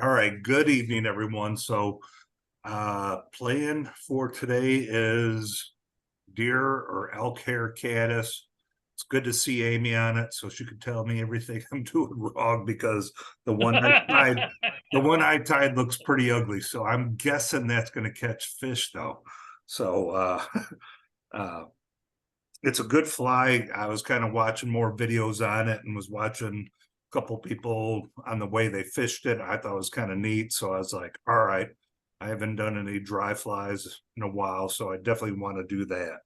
All right, good evening, everyone. So, plan for today is deer or elk hair caddis. It's good to see Amy on it, so she could tell me everything I'm doing wrong because the one I tied, the one I tied looks pretty ugly. So I'm guessing that's going to catch fish though. So, uh, it's a good fly. I was kind of watching more videos on it and was watching a couple people on the way they fished it. I thought it was kind of neat. So I was like, all right, I haven't done any dry flies in a while, so I definitely want to do that.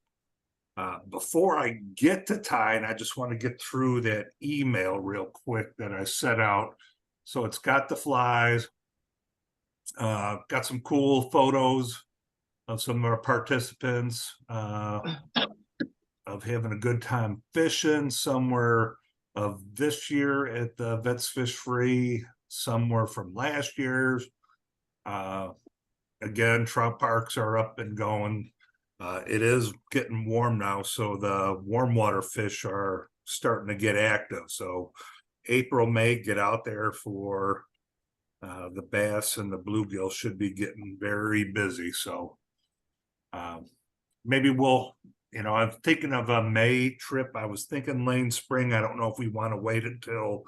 Before I get to tying, I just want to get through that email real quick that I sent out. So it's got the flies, got some cool photos of some of our participants. Of having a good time fishing, somewhere of this year at the Vets Fish Free, somewhere from last year's. Uh, again, trout parks are up and going. It is getting warm now, so the warm water fish are starting to get active. So April, May, get out there for the bass and the bluegill should be getting very busy. So um, maybe we'll, I'm thinking of a May trip. I was thinking Lane Spring. I don't know if we want to wait until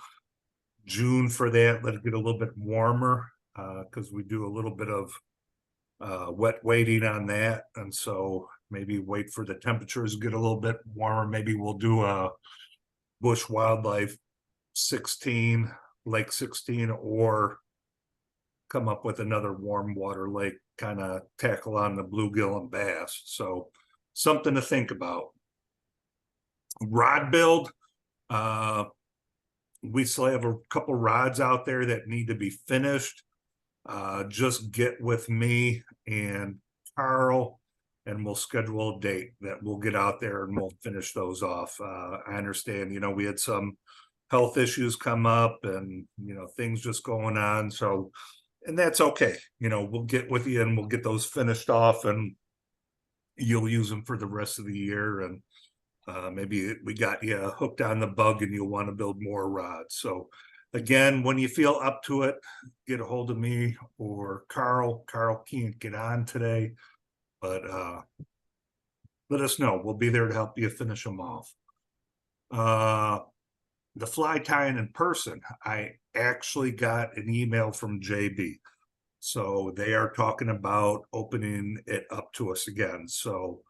June for that, let it get a little bit warmer, because we do a little bit of wet waiting on that. And so maybe wait for the temperatures to get a little bit warmer. Maybe we'll do a Bush Wildlife 16, Lake 16, or come up with another warm water lake, kind of tackle on the bluegill and bass. So something to think about. Rod build. Uh, we still have a couple rods out there that need to be finished. Just get with me and Carl, and we'll schedule a date that we'll get out there and we'll finish those off. I understand, we had some health issues come up and, things just going on. So, and that's okay. We'll get with you and we'll get those finished off and you'll use them for the rest of the year. And maybe we got you hooked on the bug and you'll want to build more rods. So again, when you feel up to it, get a hold of me or Carl. Carl can't get on today, but let us know. We'll be there to help you finish them off. The fly tying in person, I actually got an email from JB. So they are talking about opening it up to us again. So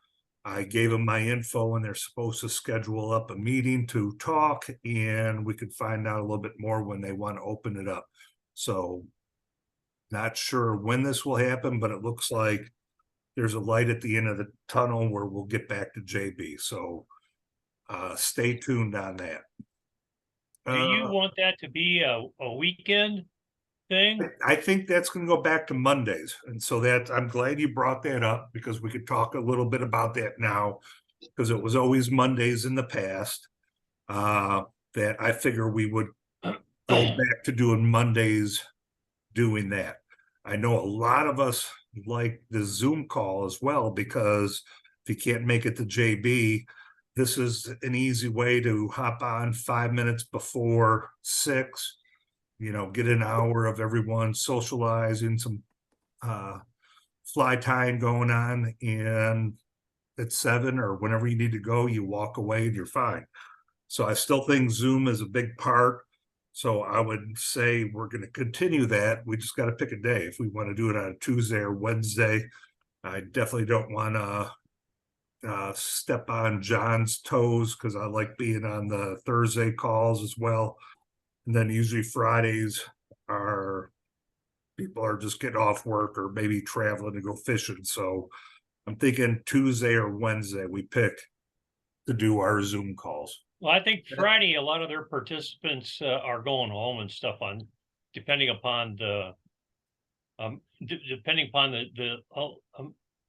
I gave them my info and they're supposed to schedule up a meeting to talk and we could find out a little bit more when they want to open it up. So not sure when this will happen, but it looks like there's a light at the end of the tunnel where we'll get back to JB. So stay tuned on that. Do you want that to be a weekend thing? I think that's going to go back to Mondays. And so that I'm glad you brought that up because we could talk a little bit about that now because it was always Mondays in the past. That I figure we would go back to doing Mondays doing that. I know a lot of us like the Zoom call as well because if you can't make it to JB, this is an easy way to hop on 5 minutes before 6, get an hour of everyone socializing, some fly tying going on, and at 7 or whenever you need to go, you walk away and you're fine. So I still think Zoom is a big part. So I would say we're going to continue that. We just got to pick a day. If we want to do it on a Tuesday or Wednesday, I definitely don't want to step on John's toes because I like being on the Thursday calls as well. And then usually Fridays are people are just getting off work or maybe traveling to go fishing. So I'm thinking Tuesday or Wednesday we pick to do our Zoom calls. Well, I think Friday, a lot of their participants are going home and stuff on, depending upon the, depending upon the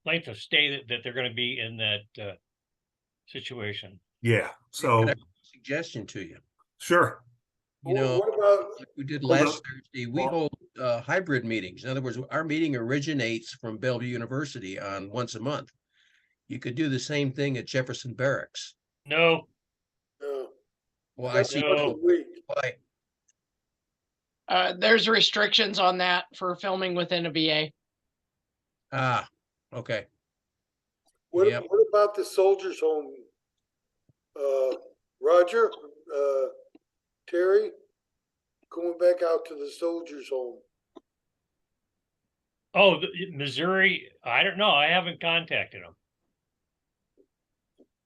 length of stay that they're going to be in that situation. Yeah. I So have a suggestion to you. sure. You know, What about, like we did Hold last up. Thursday, we hold hybrid meetings. In other words, our meeting originates from Bellevue University on once a month. You could do the same thing at Jefferson Barracks. No, uh, Well, I that's see once a No. week? why. There's restrictions on that for filming within a VA. Ah, okay. What, Yep. what about the soldiers' home? Roger, Terry, going back out to the soldiers' home. Oh, Missouri, I don't know. I haven't contacted them.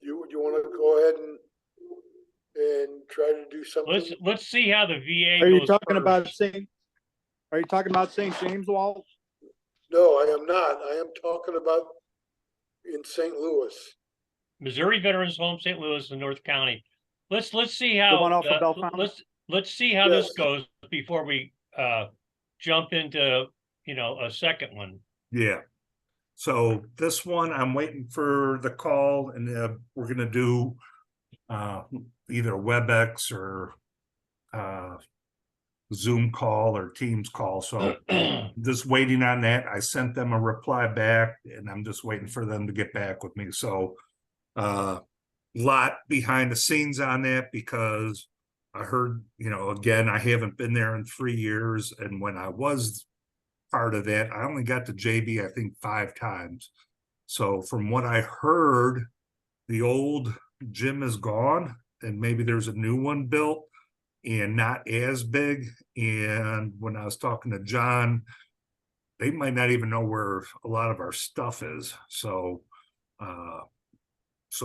You want to go ahead and try to do something? Let's see how the VA Are you goes talking about first. Are you talking about St. James, Walt? No, I am not. I am talking about in St. Louis. Missouri Veterans Home, St. Louis, and North County. Let's see The how one off of Bell Fountain? let's see how this Yes. goes before we jump into a second one. Yeah. So this one, I'm waiting for the call, and we're gonna do either WebEx or Zoom call or Teams call. So just waiting on that. I sent them a reply back, and I'm just waiting for them to get back with me. So lot behind the scenes on that, because I heard, again, I haven't been there in 3 years, and when I was part of that, I only got to JB, I think 5 times. So from what I heard, the old gym is gone, and maybe there's a new one built and not as big. And when I was talking to John, they might not even know where a lot of our stuff is. So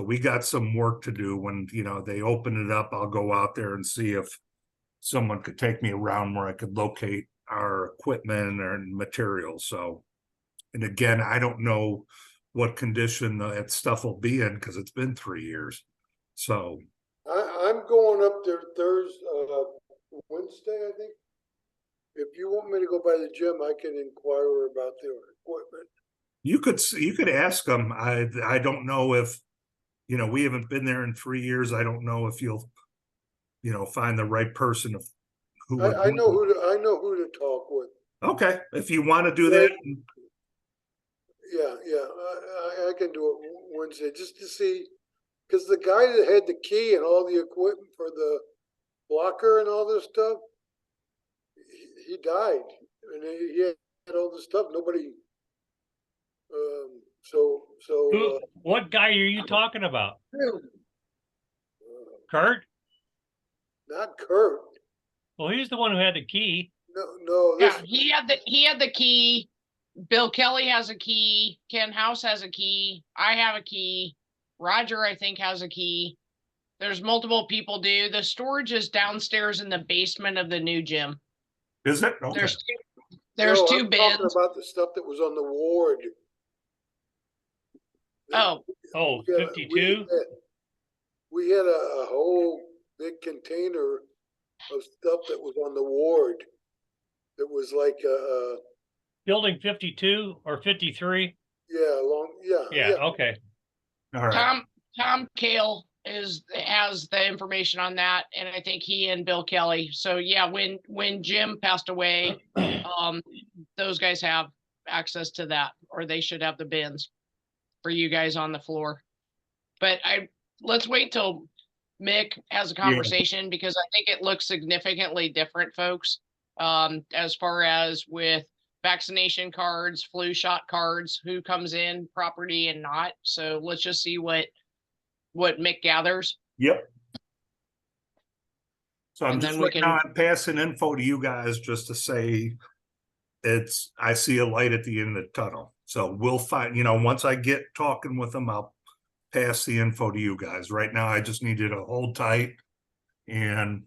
we got some work to do. When they open it up, I'll go out there and see if someone could take me around where I could locate our equipment and materials. So, and again, I don't know what condition that stuff will be in, because it's been 3 years. So I'm going up there Thursday, Wednesday, I think. If you want me to go by the gym, I can inquire about their equipment. you could ask them. I don't know if, we haven't been there in 3 years. I don't know if you'll, find the right person of who would. I know who to talk with. Okay, if you want to do that. Yeah, I can do it Wednesday just to see, because the guy that had the key and all the equipment for the blocker and all this stuff, he died, and he had all this stuff. Nobody. What guy are you talking about? Kurt? Not Kurt. Well, he's the one who had the key. No. Yeah, he had the key. Bill Kelly has a key. Ken House has a key. I have a key. Roger, I think, has a key. There's multiple people do. The storage is downstairs in the basement of the new gym. Is it? Okay. There's No, two I'm bins. talking about the stuff that was on the ward. Oh, We had- 52? We had a whole big container of stuff that was on the ward. That was like Building 52 or 53? yeah. Okay. All right. Tom Kale has the information on that, and I think he and Bill Kelly. So yeah, when Jim passed away, those guys have access to that, or they should have the bins for you guys on the floor. But let's wait till Mick has a conversation, because I think it looks significantly different, folks, as far as with vaccination cards, flu shot cards, who comes in property and not. So let's just see what Mick gathers. Yep. So I'm And just then we right now, I'm passing info to you guys just to say I see a light at the end of the tunnel. So we'll find, once I get talking with them, I'll pass the info to you guys. Right now, I just need you to hold tight and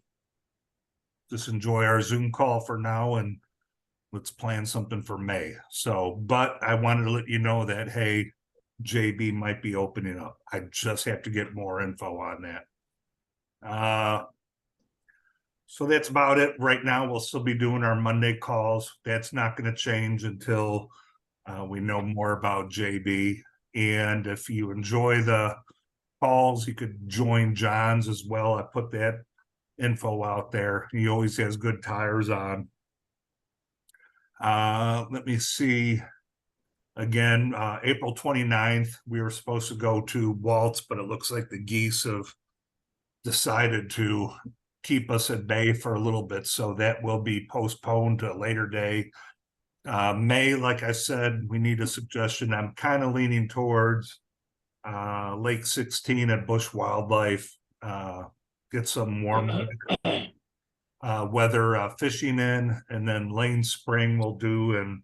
just enjoy our Zoom call for now, and let's plan something for May. So, but I wanted to let you know that, hey, JB might be opening up. I just have to get more info on that. So that's about it. Right now, we'll still be doing our Monday calls. That's not going to change until we know more about JB. And if you enjoy the calls, you could join John's as well. I put that info out there. He always has good tires on. Let me see. Again, April 29th, we were supposed to go to Waltz, but it looks like the Geese have decided to keep us at bay for a little bit, so that will be postponed to a later day. May, like I said, we need a suggestion. I'm kind of leaning towards Lake 16 at Bush Wildlife. Get some warm weather fishing in, and then Lane Spring will do in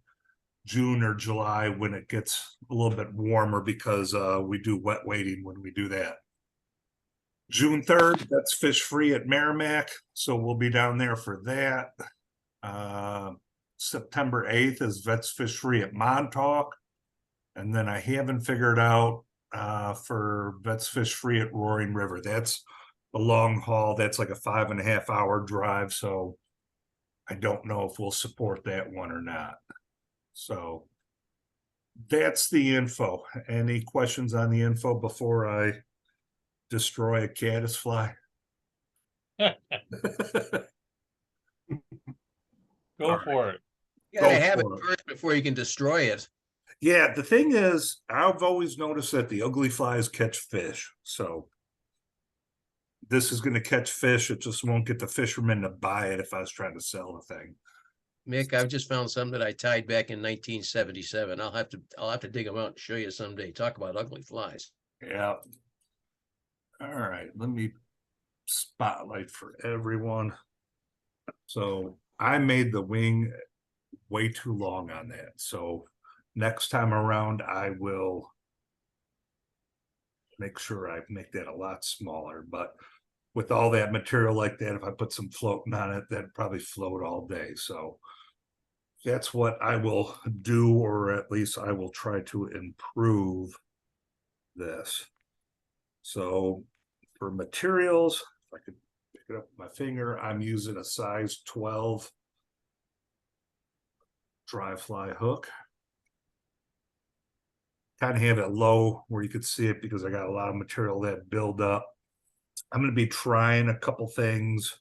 June or July when it gets a little bit warmer, because we do wet wading when we do that. June 3rd, that's Fish Free at Merrimack, so we'll be down there for that. September 8th is Vets Fish Free at Montauk. And then I haven't figured out for Vets Fish Free at Roaring River. That's a long haul. That's like a 5.5 hour drive. So I don't know if we'll support that one or not. So that's the info. Any questions on the info before I destroy a caddisfly? Go All for it. You gotta Go have it for it. first before you can destroy it. Yeah, the thing is, I've always noticed that the ugly flies catch fish. So this is going to catch fish. It just won't get the fishermen to buy it if I was trying to sell the thing. Mick, I've just found some that I tied back in 1977. I'll have to dig them out and show you someday. Talk about ugly flies. Yeah. All right, let me spotlight for everyone. So I made the wing way too long on that. So next time around, I will make sure I make that a lot smaller. But with all that material like that, if I put some floating on it, that'd probably float all day. So that's what I will do, or at least I will try to improve this. So for materials, if I could pick it up with my finger, I'm using a size 12 dry fly hook. Kind of have it low where you could see it because I got a lot of material that build up. I'm going to be trying a couple things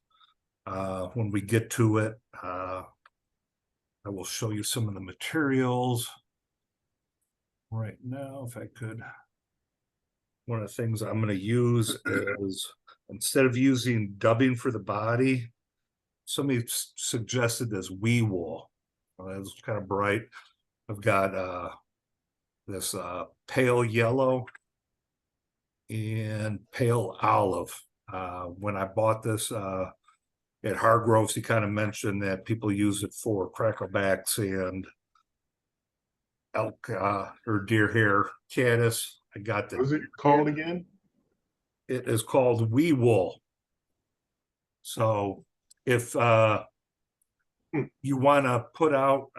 when we get to it. I will show you some of the materials right now, if I could. One of the things I'm going to use is, instead of using dubbing for the body, somebody suggested this wee wool. It's kind of bright. I've got this pale yellow and pale olive. When I bought this at Hargroves, he kind of mentioned that people use it for cracklebacks and elk or deer hair caddis. I got the. What is it called again? It is called wee wool. So if you want to put out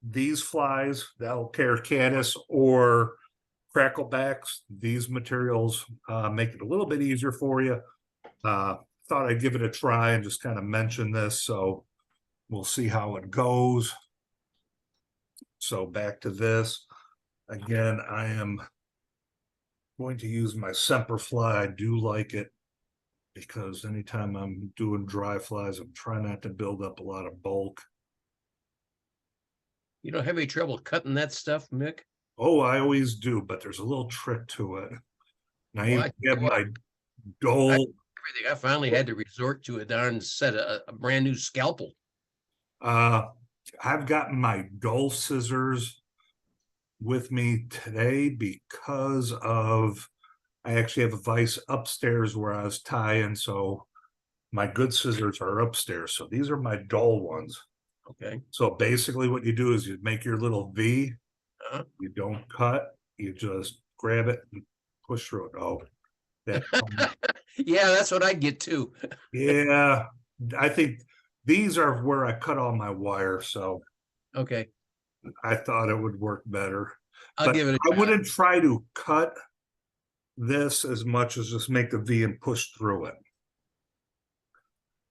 these flies, the elk hair caddis or cracklebacks, these materials make it a little bit easier for you. Thought I'd give it a try and just kind of mention this, so we'll see how it goes. So back to this again, I am going to use my Semperfli. I do like it because anytime I'm doing dry flies, I'm trying not to build up a lot of bulk. You don't have any trouble cutting that stuff, Mick? Oh, I always do, but there's a little trick to it. Now you Well, have my dole. Everything. I finally had to resort to a darn set of a brand new scalpel. I've got my dull scissors with me today because of I actually have a vise upstairs where I was tying, so my good scissors are upstairs. So these are my dull ones. Okay. So basically what you do is you make your little V, Uh-huh. you don't cut, you just grab it and push through it. Oh, that Yeah, that's what I get too. yeah, I think these are where I cut all my wire, so Okay, I thought it would work better. I'll But give it a I try. wouldn't try to cut this as much as just make the V and push through it.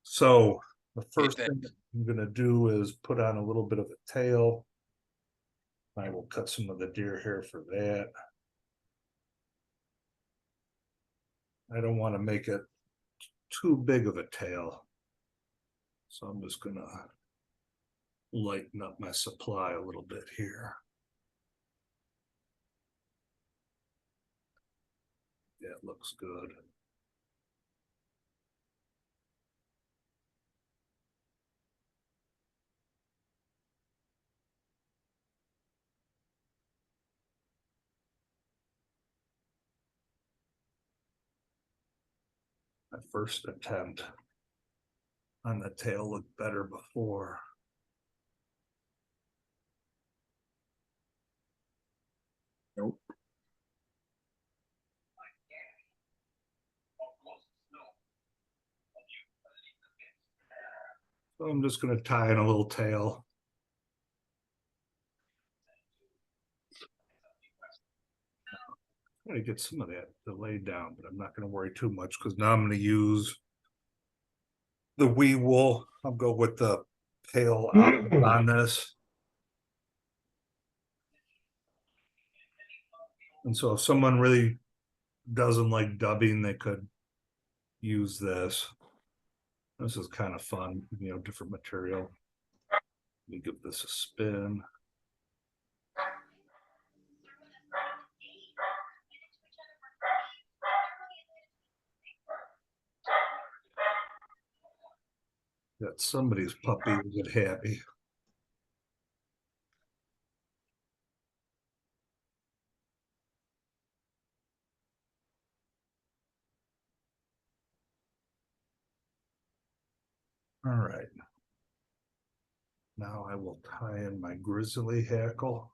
So the first thing I'm gonna do is put on a little bit of a tail. I will cut some of the deer hair for that. I don't want to make it too big of a tail. So I'm just gonna lighten up my supply a little bit here. Yeah, it looks good. My first attempt on the tail looked better before. Nope. So I'm just gonna tie in a little tail. I'm gonna get some of that delayed down, but I'm not gonna worry too much because now I'm gonna use the wee wool. I'll go with the tail on this. And so if someone really doesn't like dubbing, they could use this. This is kind of fun, you know, different material. Let me give this a spin. Got somebody's puppy to get happy. All right. Now I will tie in my grizzly hackle.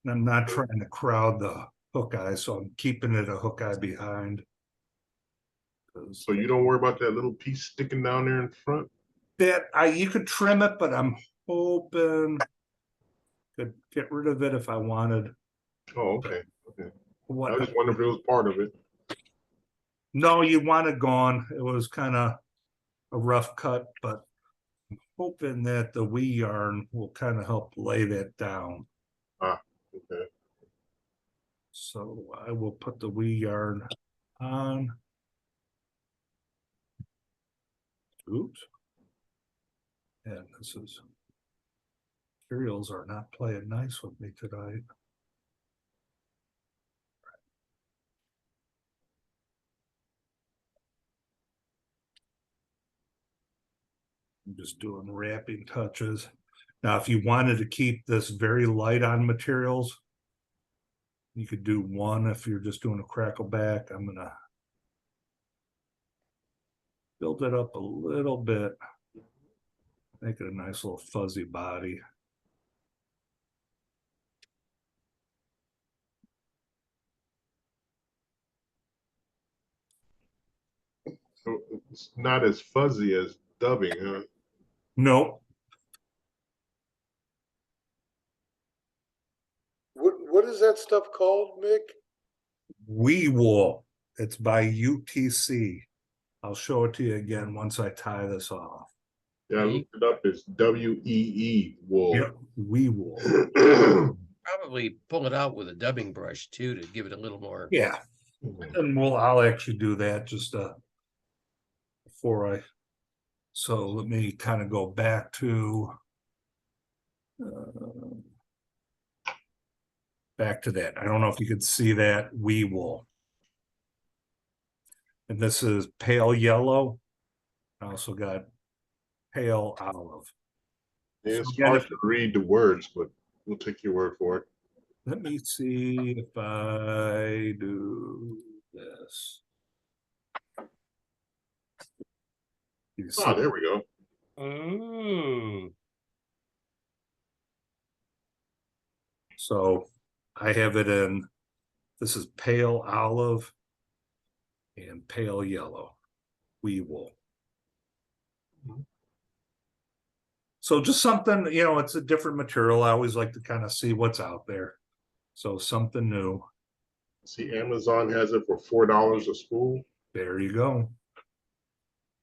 And I'm not trying to crowd the hook eye, so I'm keeping it a hook eye behind. So you don't worry about that little piece sticking down there in front? That you could trim it, but I'm hoping could get rid of it if I wanted. Oh, okay. Okay. I What? was just wondering if it was part of it. No, you want it gone. It was kind of a rough cut, but I'm hoping that the wee yarn will kind of help lay that down. Okay. So I will put the wee yarn on. Oops. And this is, materials are not playing nice with me tonight. I'm just doing wrapping touches. Now, if you wanted to keep this very light on materials, you could do one if you're just doing a crackle back. I'm gonna build it up a little bit, make it a nice little fuzzy body. So it's not as fuzzy as dubbing, huh? Nope. What is that stuff called, Mick? Wee wool. It's by UTC. I'll show it to you again once I tie this off. Yeah, I looked it up. It's WEE wool. Yep, wee wool. Probably pull it out with a dubbing brush too, to give it a little more. Yeah, and I'll actually do that just before I. So let me kind of go back to that. I don't know if you could see that wee wool. And this is pale yellow. I also got pale olive. Yeah, it's So again, hard to read the words, but we'll take your word for it. Let me see if I do this. You see, Oh, there we go. Ooh, so I have it in, this is pale olive and pale yellow, wee wool. So just something, you know, it's a different material. I always like to kind of see what's out there. So something new. See, Amazon has it for $4 a spool. There you go.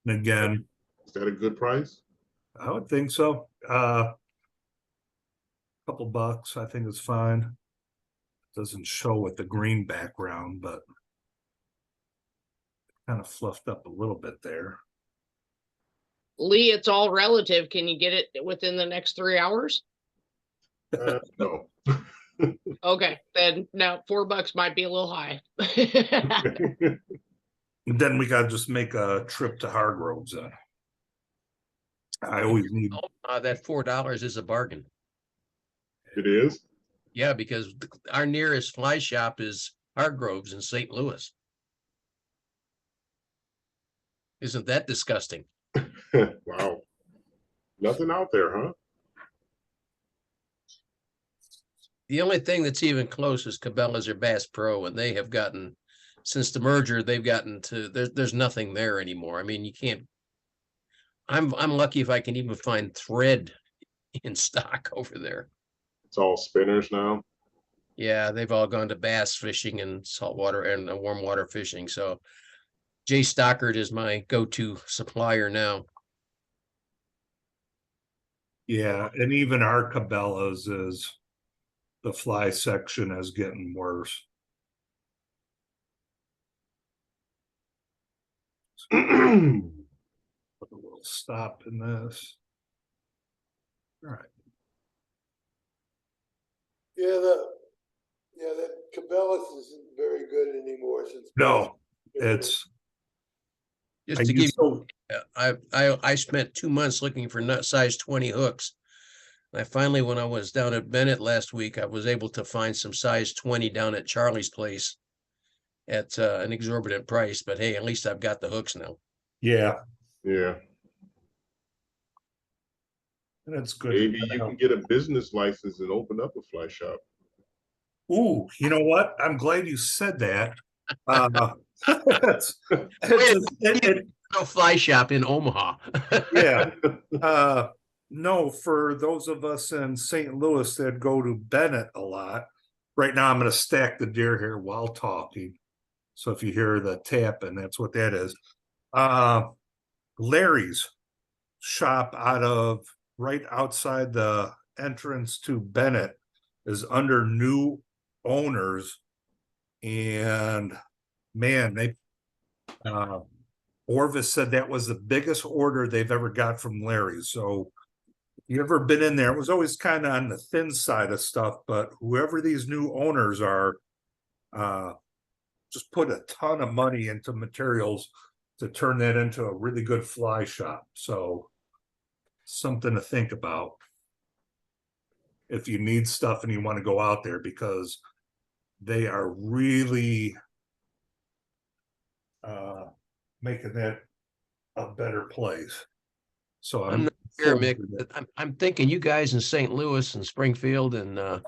And again, Is that a good price? I would think so. Couple bucks, I think it's fine. Doesn't show with the green background, but kind of fluffed up a little bit there. Lee, it's all relative. Can you get it within the next 3 hours? No. Okay, then no, $4 might be a little high. Then we gotta just make a trip to Hargroves then. I always need, That $4 is a bargain. It is? Yeah, because our nearest fly shop is Hargroves in St. Louis. Isn't that disgusting? Wow. Nothing out there, huh? The only thing that's even close is Cabela's or Bass Pro, and they have gotten, since the merger, they've gotten to, there's nothing there anymore. I mean, you can't, I'm lucky if I can even find thread in stock over there. It's all spinners now. Yeah, they've all gone to bass fishing and saltwater and warm water fishing. So Jay Stockard is my go-to supplier now. yeah, and even our Cabela's is, the fly section is getting worse. Put a little stop in this. All right. Yeah, that Cabela's isn't very good anymore since. No, it's, Just I to give used to, I spent 2 months looking for nut size 20 hooks. And I finally, when I was down at Bennett last week, I was able to find some size 20 down at Charlie's place at an exorbitant price. But hey, at least I've got the hooks now. yeah, Yeah. that's good. Maybe you can get a business license and open up a fly shop. Ooh, you know what? I'm glad you said that. It- No fly shop in Omaha. yeah. No, for those of us in St. Louis that go to Bennett a lot, right now I'm gonna stack the deer here while talking. So if you hear the tapping, that's what that is. Larry's shop out of right outside the entrance to Bennett is under new owners. And man, they Orvis said that was the biggest order they've ever got from Larry's. So you ever been in there? It was always kind of on the thin side of stuff, but whoever these new owners are, just put a ton of money into materials to turn that into a really good fly shop. So something to think about if you need stuff and you want to go out there, because they are really making that a better place. So I'm not sure, Mick. I'm thinking you guys in St. Louis and Springfield and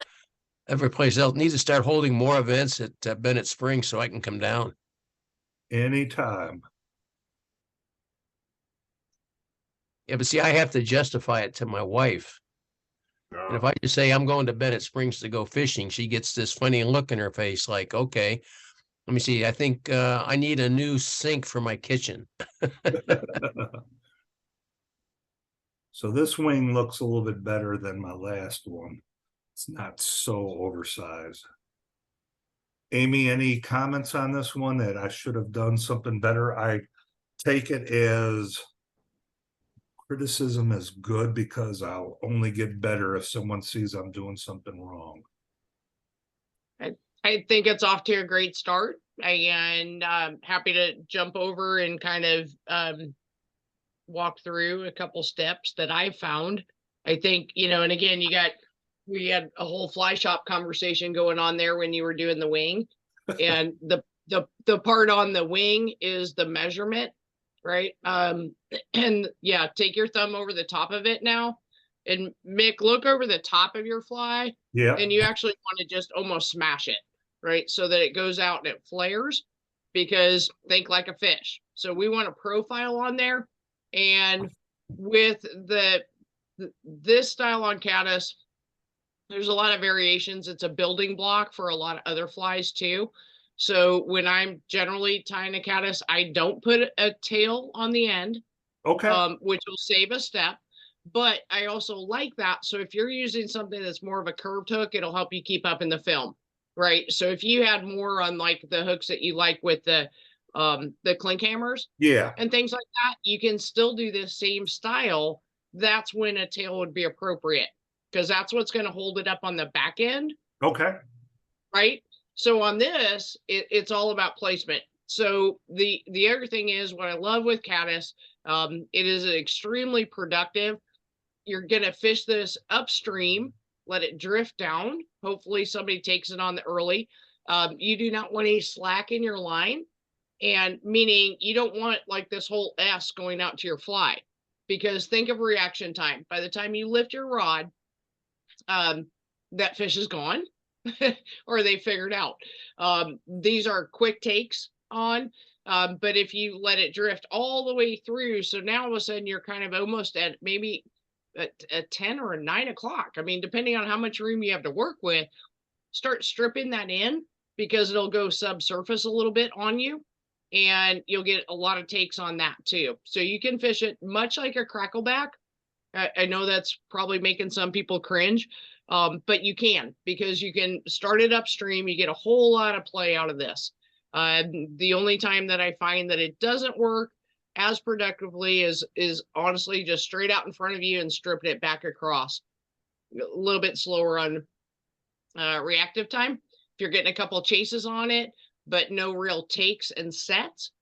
every place else need to start holding more events at Bennett Springs so I can come down. anytime. Yeah, but see, I have to justify it to my wife. And if I just say I'm going to Bennett Springs to go fishing, she gets this funny look in her face like, okay, let me see. I think I need a new sink for my kitchen. So this wing looks a little bit better than my last one. It's not so oversized. Amy, any comments on this one that I should have done something better? I take it as criticism is good because I'll only get better if someone sees I'm doing something wrong. I think it's off to a great start, and happy to jump over and kind of walk through a couple steps that I found. I think, and again, we had a whole fly shop conversation going on there when you were doing the wing, and the part on the wing is the measurement, right? And yeah, take your thumb over the top of it now, and Mick, look over the top of your fly, Yeah. and you actually want to just almost smash it, right? So that it goes out and it flares, because think like a fish. So we want a profile on there. And with this style on caddis, there's a lot of variations. It's a building block for a lot of other flies too. So when I'm generally tying a caddis, I don't put a tail on the end, Okay. which will save a step. But I also like that. So if you're using something that's more of a curved hook, it'll help you keep up in the film, right? So if you had more on like the hooks that you like with the clink hammers, Yeah. and things like that, you can still do this same style. That's when a tail would be appropriate, because that's what's going to hold it up on the back end. Okay, right? So on this, it's all about placement. So the other thing is what I love with caddis, it is extremely productive. You're gonna fish this upstream, let it drift down. Hopefully somebody takes it on the early. You do not want any slack in your line, and meaning you don't want like this whole S going out to your fly, because think of reaction time. By the time you lift your rod, that fish is gone or they figured out. These are quick takes on, but if you let it drift all the way through, so now all of a sudden you're kind of almost at maybe a 10 or a 9 o'clock. I mean, depending on how much room you have to work with, start stripping that in because it'll go subsurface a little bit on you and you'll get a lot of takes on that too. So you can fish it much like a crackleback. I know that's probably making some people cringe, but you can, because you can start it upstream. You get a whole lot of play out of this. The only time that I find that it doesn't work as productively is honestly just straight out in front of you and stripping it back across. A little bit slower on reactive time. If you're getting a couple chases on it, but no real takes and sets,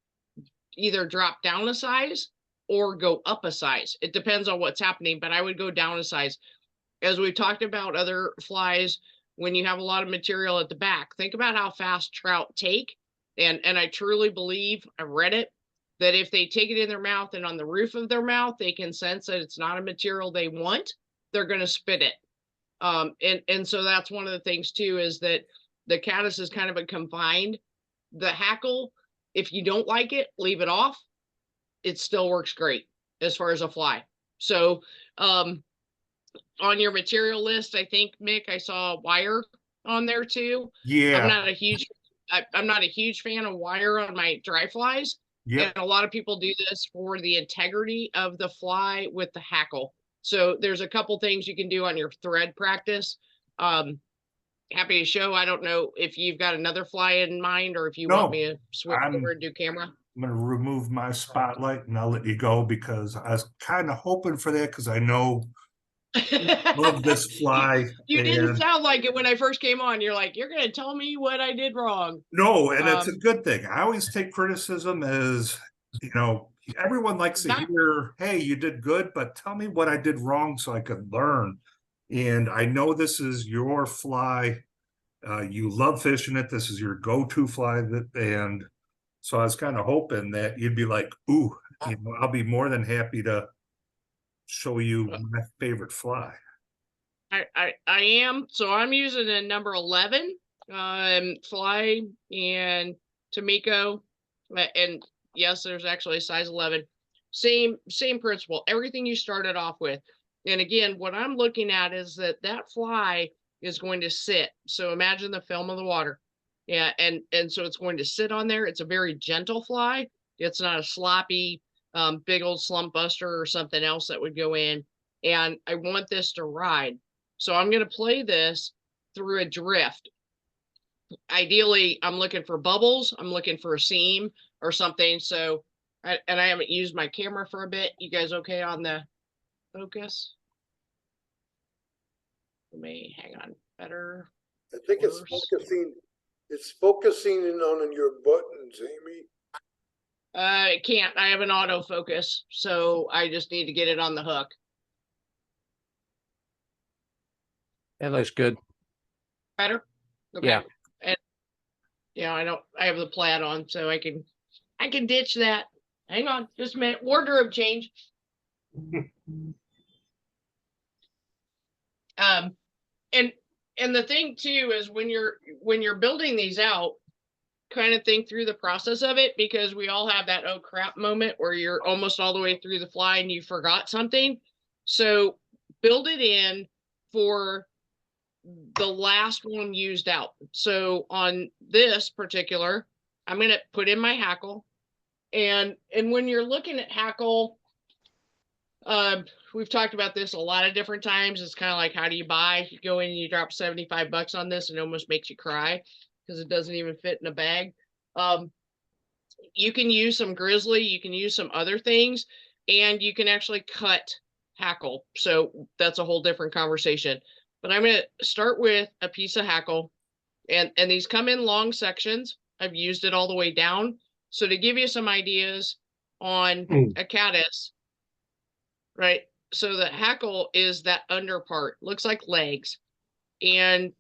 either drop down a size or go up a size. It depends on what's happening, but I would go down a size. As we've talked about other flies, when you have a lot of material at the back, think about how fast trout take. And I truly believe, I've read it, that if they take it in their mouth and on the roof of their mouth, they can sense that it's not a material they want, they're going to spit it. And so that's one of the things too, is that the caddis is kind of a combined. The hackle, if you don't like it, leave it off. It still works great as far as a fly. So on your material list, I think, Mick, I saw wire on there too. yeah, I'm not a huge fan of wire on my dry flies. yep, And a lot of people do this for the integrity of the fly with the hackle. So there's a couple things you can do on your thread practice. Happy to show. I don't know if you've got another fly in mind or if you want No, me to switch I'm- over and do camera. I'm gonna remove my spotlight and I'll let you go because I was kind of hoping for that because I know love this fly. You didn't and- sound like it when I first came on. You're like, you're going to tell me what I did wrong. No, and it's a Um, good thing. I always take criticism as, everyone likes to Not- hear, hey, you did good, but tell me what I did wrong so I could learn. And I know this is your fly. You love fishing it. This is your go-to fly and so I was kind of hoping that you'd be like, ooh, I'll be more than happy to show you my favorite fly. I am. So I'm using a number 11 fly and Tomiko. And yes, there's actually a size 11. Same principle. Everything you started off with. And again, what I'm looking at is that fly is going to sit. So imagine the film of the water. Yeah, and so it's going to sit on there. It's a very gentle fly. It's not a sloppy, big old slump buster or something else that would go in. And I want this to ride. So I'm going to play this through a drift. Ideally, I'm looking for bubbles. I'm looking for a seam or something. So, and I haven't used my camera for a bit. You guys okay on the focus? Let me hang on. Better. I think it's Worse. focusing, it's focusing in on your buttons, Amy. It can't. I have an autofocus, so I just need to get it on the hook. That looks good. Better? Okay. Yeah. And I have the plaid on, so I can ditch that. Hang on, just a minute. Wardrobe change. And the thing too is when you're building these out, kind of think through the process of it, because we all have that oh crap moment where you're almost all the way through the fly and you forgot something. So build it in for the last one used out. So on this particular, I'm going to put in my hackle, and when you're looking at hackle, we've talked about this a lot of different times. It's kind of like, how do you buy? You go in and you drop $75 on this and it almost makes you cry because it doesn't even fit in a bag. You can use some grizzly, you can use some other things, and you can actually cut hackle. So that's a whole different conversation. but I'm gonna start with a piece of hackle, and these come in long sections. I've used it all the way down. So to give you some ideas on a caddis, right? So the hackle is that under part, looks like legs, and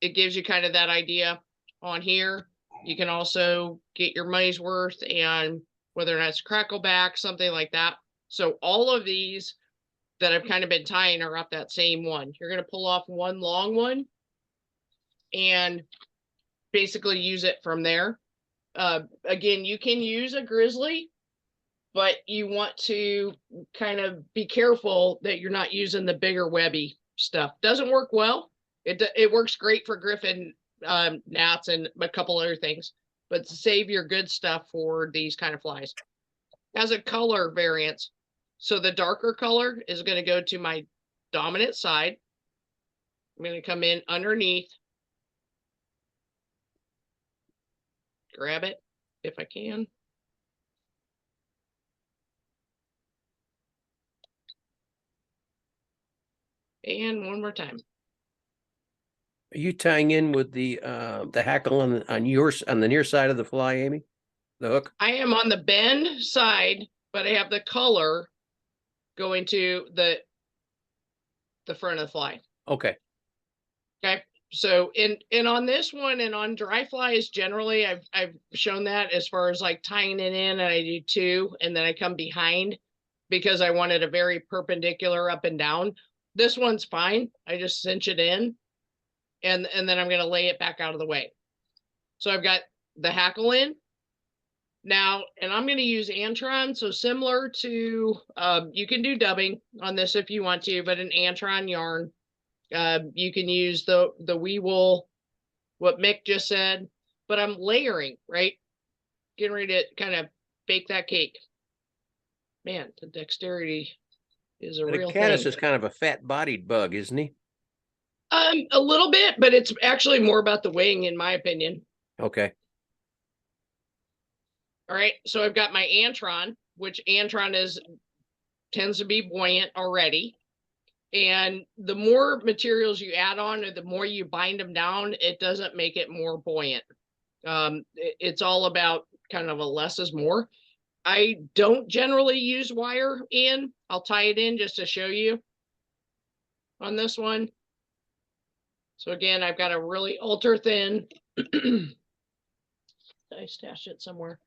it gives you kind of that idea on here. You can also get your money's worth, and whether or not it's crackleback, something like that. So all of these that I've kind of been tying are up that same one. You're going to pull off one long one and basically use it from there. Again, you can use a grizzly, but you want to kind of be careful that you're not using the bigger webby stuff. Doesn't work well. It works great for griffin gnats and a couple other things, but save your good stuff for these kind of flies. Has a color variance. So the darker color is going to go to my dominant side. I'm going to come in underneath, grab it if I can. And one more time. Are you tying in with the hackle on the near side of the fly, Amy? The hook? I am on the bend side, but I have the color going to the front of the fly. Okay. Okay. So in on this one and on dry flies, generally I've shown that as far as like tying it in, and I do two, and then I come behind because I wanted a very perpendicular up and down. This one's fine. I just cinch it in, and then I'm going to lay it back out of the way. So I've got the hackle in now, and I'm going to use Antron. So similar to, you can do dubbing on this if you want to, but an Antron yarn. You can use the wee wool, what Mick just said, but I'm layering, right? Getting ready to kind of bake that cake. Man, the dexterity is a But real a caddis thing. is kind of a fat-bodied bug, isn't he? A little bit, but it's actually more about the wing, in my opinion. Okay. All right, so I've got my Antron, which Antron tends to be buoyant already. And the more materials you add on, or the more you bind them down, it doesn't make it more buoyant. It's all about kind of a less is more. I don't generally use wire in. I'll tie it in just to show you on this one. So again, I've got a really ultra thin. I stashed it somewhere.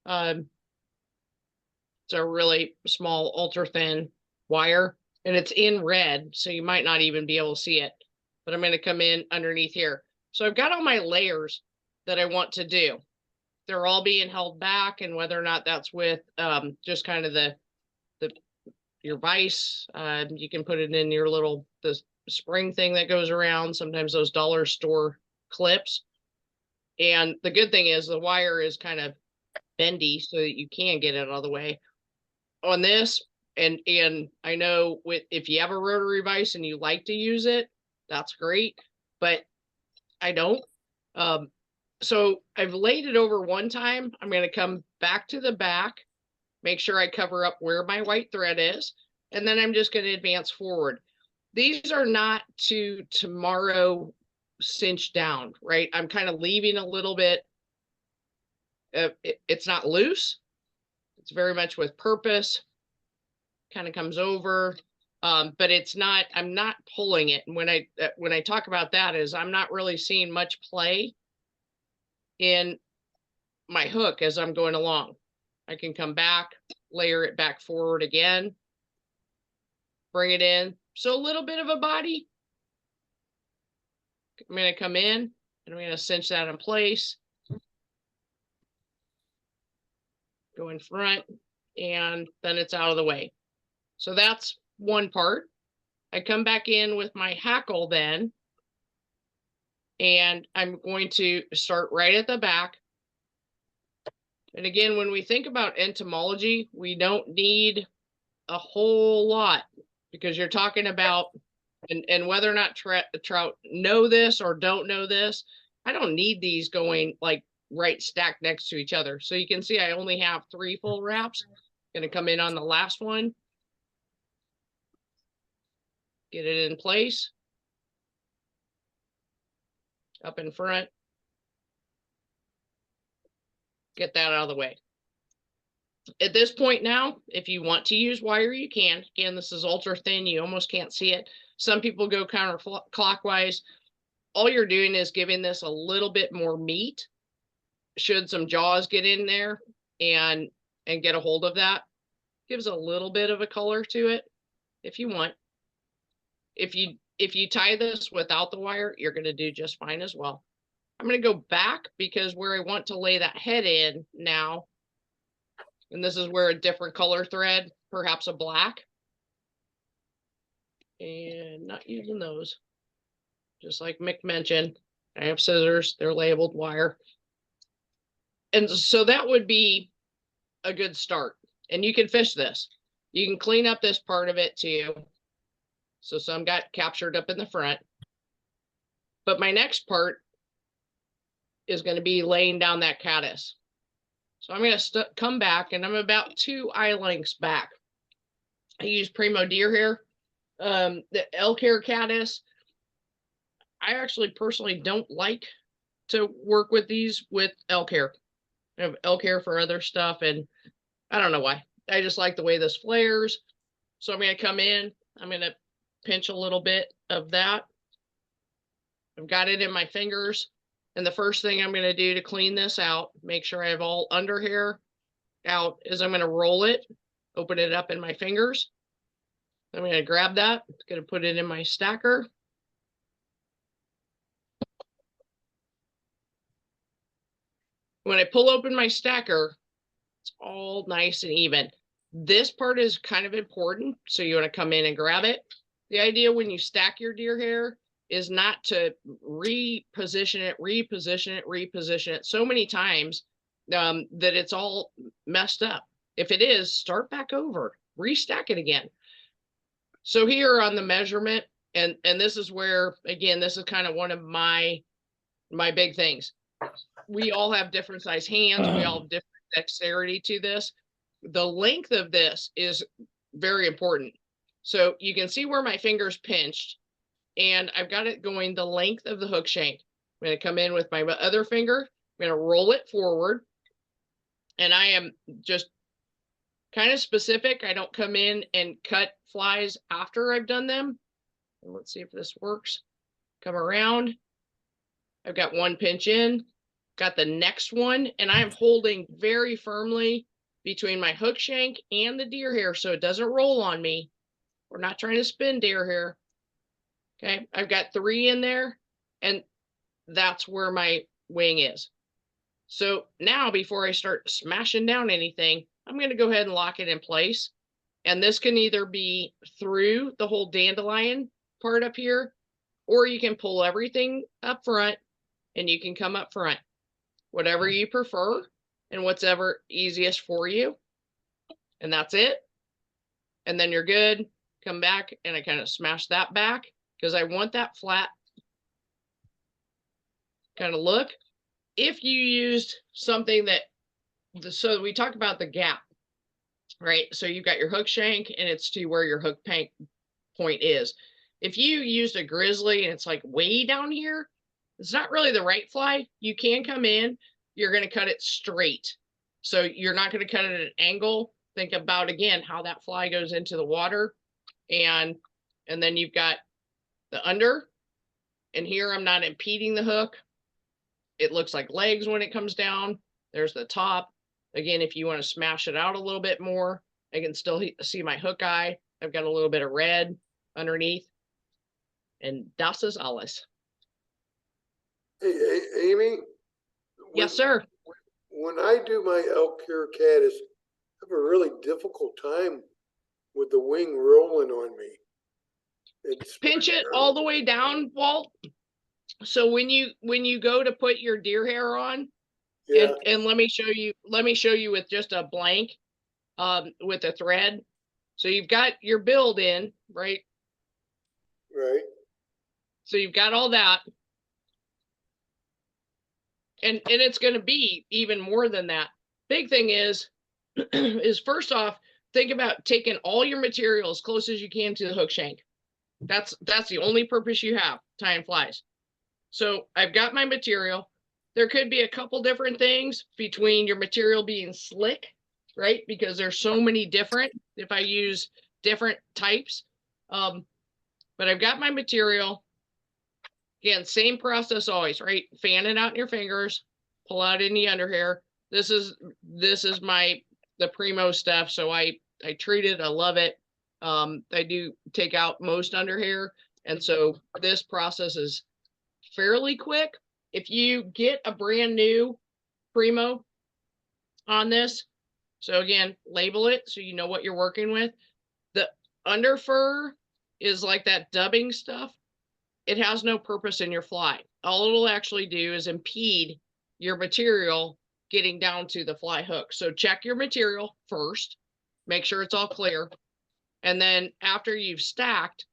It's a really small, ultra thin wire, and it's in red, so you might not even be able to see it, but I'm going to come in underneath here. So I've got all my layers that I want to do. They're all being held back, and whether or not that's with just kind of your vise, you can put it in your the spring thing that goes around, sometimes those dollar store clips. And the good thing is the wire is kind of bendy so that you can get it out of the way on this. And I know if you have a rotary vise and you like to use it, that's great, but I don't. So I've laid it over one time. I'm going to come back to the back, make sure I cover up where my white thread is, and then I'm just going to advance forward. These are not to tomorrow cinch down, right? I'm kind of leaving a little bit. It's not loose. It's very much with purpose. Kind of comes over, but it's not. I'm not pulling it. And when I talk about that, is I'm not really seeing much play in my hook as I'm going along. I can come back, layer it back forward again, bring it in. So a little bit of a body. I'm going to come in and I'm going to cinch that in place. Go in front, and then it's out of the way. So that's one part. I come back in with my hackle then, and I'm going to start right at the back. And again, when we think about entomology, we don't need a whole lot, because you're talking about, and whether or not trout know this or don't know this, I don't need these going like right stacked next to each other. So you can see I only have 3 full wraps. Going to come in on the last one. Get it in place. up in front. Get that out of the way. At this point now, if you want to use wire, you can. Again, this is ultra thin. You almost can't see it. Some people go counterclockwise. All you're doing is giving this a little bit more meat. Should some jaws get in there and get a hold of that, gives a little bit of a color to it if you want. If you tie this without the wire, you're going to do just fine as well. I'm going to go back because where I want to lay that head in now, and this is where a different color thread, perhaps a black, and not using those. Just like Mick mentioned, I have scissors, they're labeled wire. And so that would be a good start. And you can fish this. You can clean up this part of it too. So some got captured up in the front. But my next part is going to be laying down that caddis. So I'm going to come back, and I'm about 2 eye lengths back. I use Primo deer hair, the elk hair caddis. I actually personally don't like to work with these with elk hair. I have elk hair for other stuff, and I don't know why. I just like the way this flares. So I'm going to come in. I'm going to pinch a little bit of that. I've got it in my fingers. And the first thing I'm going to do to clean this out, make sure I have all under hair out, is I'm going to roll it, open it up in my fingers. I'm going to grab that, going to put it in my stacker. When I pull open my stacker, it's all nice and even. This part is kind of important, so you want to come in and grab it. The idea when you stack your deer hair is not to reposition it so many times that it's all messed up. If it is, start back over, restack it again. So here on the measurement, and this is where, again, this is kind of one of my big things. We all have different size hands. We all have different dexterity to this. The length of this is very important. So you can see where my finger's pinched, and I've got it going the length of the hook shank. I'm going to come in with my other finger. I'm going to roll it forward, and I am just kind of specific. I don't come in and cut flies after I've done them. And let's see if this works. Come around. I've got one pinch in, got the next one, and I'm holding very firmly between my hook shank and the deer hair so it doesn't roll on me. We're not trying to spin deer hair. Okay, I've got 3 in there, and that's where my wing is. So now before I start smashing down anything, I'm going to go ahead and lock it in place. And this can either be through the whole dandelion part up here, or you can pull everything up front and you can come up front, whatever you prefer and whatever easiest for you. And that's it. And then you're good. Come back, and I kind of smash that back because I want that flat kind of look. If you used something that, so we talk about the gap, right? So you've got your hook shank and it's to where your hook point is. If you used a grizzly and it's like way down here, it's not really the right fly. You can come in, you're going to cut it straight. So you're not going to cut it at an angle. Think about, again, how that fly goes into the water. And then you've got the under, and here I'm not impeding the hook. It looks like legs when it comes down. There's the top. Again, if you want to smash it out a little bit more, I can still see my hook eye. I've got a little bit of red underneath. And das ist alles. Hey, Amy? Yes, sir. When I do my elk hair caddis, I have a really difficult time with the wing rolling on me. Pinch it all the way down, Walt. So when you go to put your deer hair on, yeah. and let me show you with just a blank, with a thread. So you've got your build in, right? Right. So you've got all that. And it's going to be even more than that. Big thing is first off, think about taking all your material as close as you can to the hook shank. That's the only purpose you have, tying flies. So I've got my material. There could be a couple different things between your material being slick, right? Because there's so many different, if I use different types. But I've got my material. Again, same process always, right? Fan it out in your fingers, pull out any underhair. This is the Primo stuff. So I treat it, I love it. I do take out most underhair. And so this process is fairly quick. If you get a brand new Primo on this, so again, label it so you know what you're working with. The under fur is like that dubbing stuff. It has no purpose in your fly. All it'll actually do is impede your material getting down to the fly hook. So check your material first, make sure it's all clear. And then after you've stacked,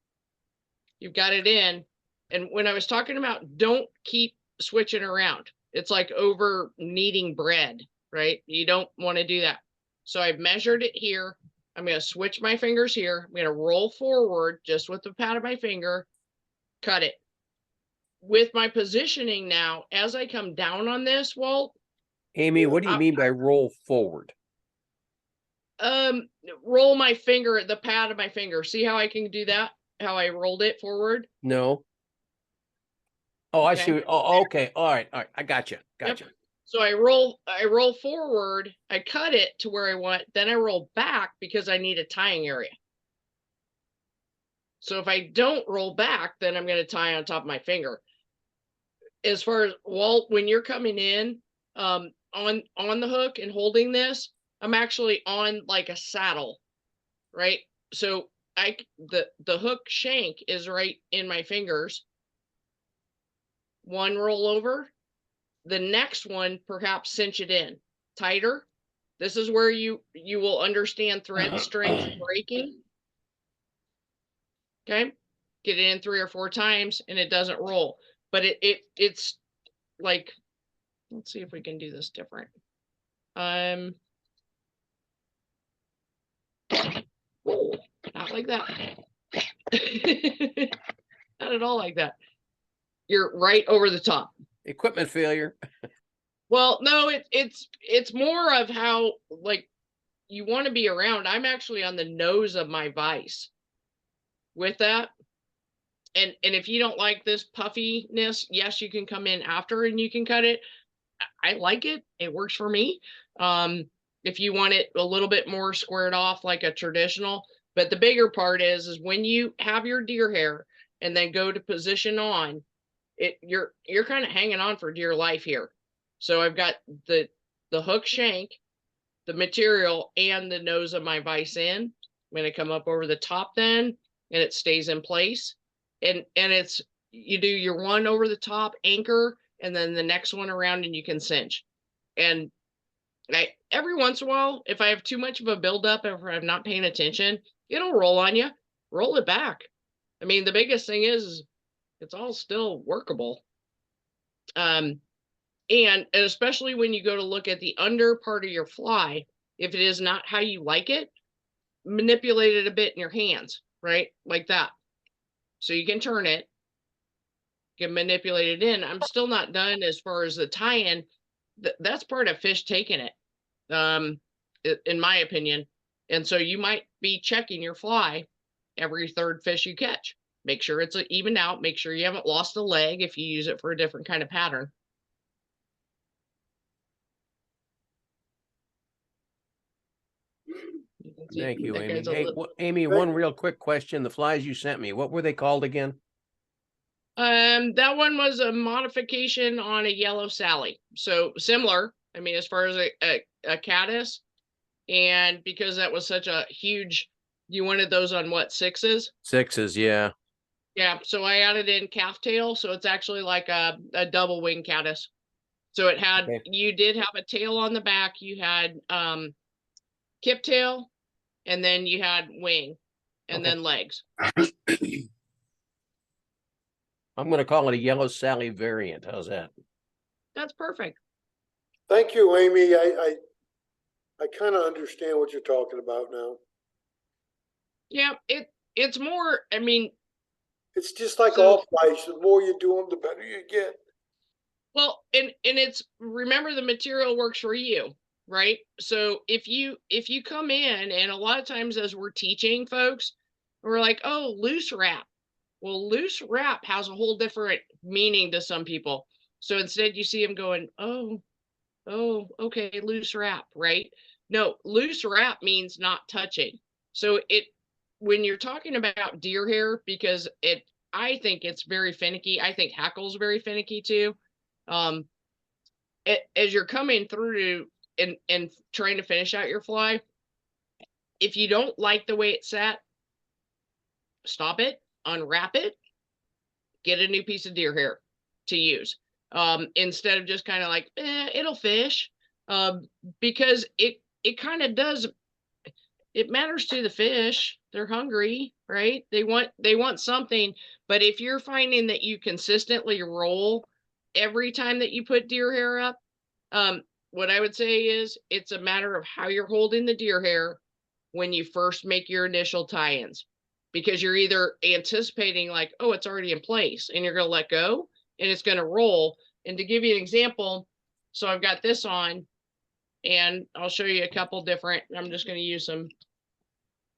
you've got it in. And when I was talking about don't keep switching around, it's like over kneading bread, right? You don't want to do that. So I've measured it here. I'm going to switch my fingers here. I'm going to roll forward just with the pad of my finger, cut it. With my positioning now, as I come down on this, Walt. Amy, what do you mean by roll forward? Roll my finger, the pad of my finger. See how I can do that? How I rolled it forward? No. Oh, I see. Okay. Oh, okay. All right. All right. I got you. Got you. So I roll forward, I cut it to where I want, then I roll back because I need a tying area. So if I don't roll back, then I'm going to tie on top of my finger. As far as Walt, when you're coming in on the hook and holding this, I'm actually on like a saddle, right? So the hook shank is right in my fingers. One roll over, the next one perhaps cinch it in tighter. This is where you will understand thread strength breaking. Okay, get it in 3 or 4 times and it doesn't roll, but it's like, let's see if we can do this different. Not like that. Not at all like that. You're right over the top. Equipment failure. Well, no, it's more of how like you want to be around. I'm actually on the nose of my vise with that. And if you don't like this puffiness, yes, you can come in after and you can cut it. I like it. It works for me. If you want it a little bit more squared off like a traditional, but the bigger part is when you have your deer hair and then go to position on it, you're kind of hanging on for dear life here. So I've got the hook shank, the material, and the nose of my vise in. I'm going to come up over the top then, and it stays in place. And it's, you do your one over the top anchor, and then the next one around, and you can cinch. And every once in a while, if I have too much of a buildup, if I'm not paying attention, it'll roll on you. Roll it back. I mean, the biggest thing is it's all still workable. And especially when you go to look at the under part of your fly, if it is not how you like it, manipulate it a bit in your hands, right? Like that. So you can turn it, you can manipulate it in. I'm still not done as far as the tie-in. That's part of fish taking it, in my opinion. And so you might be checking your fly every 3rd fish you catch. Make sure it's even out. Make sure you haven't lost a leg if you use it for a different kind of pattern. Thank you, That Amy. guy's a Hey, little- Amy, one real quick question. The flies you sent me, what were they called again? That one was a modification on a yellow Sally. So similar, I mean, as far as a caddis, and because that was such a huge, you wanted those on what, 6s? 6s, yeah. Yeah, so I added in calf tail, so it's actually like a double wing caddis. So it had, Okay. you did have a tail on the back, you had kip tail, and then you had wing, and Okay. then legs. I'm going to call it a yellow Sally variant. How's that? That's perfect. Thank you, Amy. I kind of understand what you're talking about now. Yeah, it's more, I mean, It's just like So- all flies, the more you do them, the better you get. Well, and it's, remember, the material works for you, right? So if you come in, and a lot of times as we're teaching folks, we're like, oh, loose wrap. Well, loose wrap has a whole different meaning to some people. So instead you see them going, oh, okay, loose wrap, right? No, loose wrap means not touching. So when you're talking about deer hair, because I think it's very finicky. I think hackle's very finicky too. As you're coming through and trying to finish out your fly, if you don't like the way it's set, stop it, unwrap it, get a new piece of deer hair to use. Instead of just kind of like, it'll fish. Because it kind of does, it matters to the fish. They're hungry, right? They want something. But if you're finding that you consistently roll every time that you put deer hair up, what I would say is it's a matter of how you're holding the deer hair when you first make your initial tie-ins, because you're either anticipating like, oh, it's already in place, and you're going to let go and it's going to roll. And to give you an example, so I've got this on, and I'll show you a couple different, I'm just going to use some